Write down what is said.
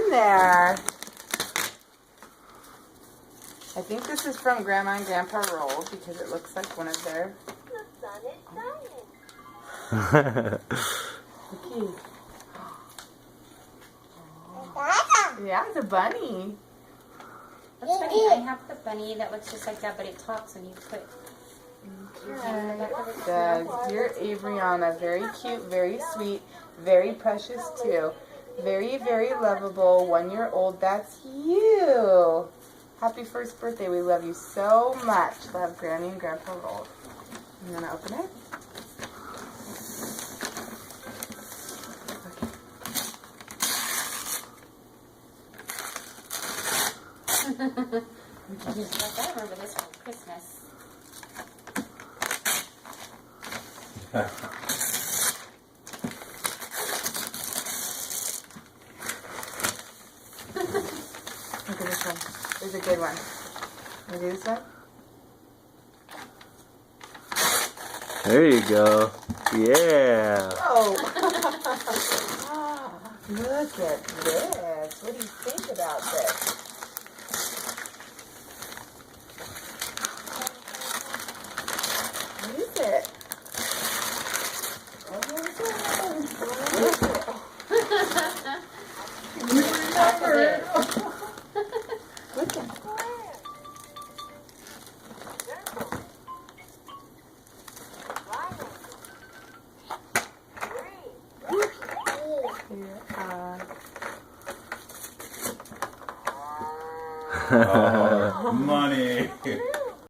in there. I think this is from Grandma and Grandpa Roll because it looks like one of their... The sun is shining. Cookie. Yeah, it's a bunny. That's funny. I have the bunny that looks just like that, but it talks when you put. Dear Avriana, very cute, very sweet, very precious too. Very, very lovable, 1-year-old. That's you. Happy first birthday. We love you so much. Love, Granny and Grandpa Roll. You want to open it? I remember this from Christmas. Look at this one. This is a good one. Can you do this one? There you go. Yeah. Oh! Look at this. What do you think about this? What is it? Oh my God. What is it? You remember? Look at Oh, money.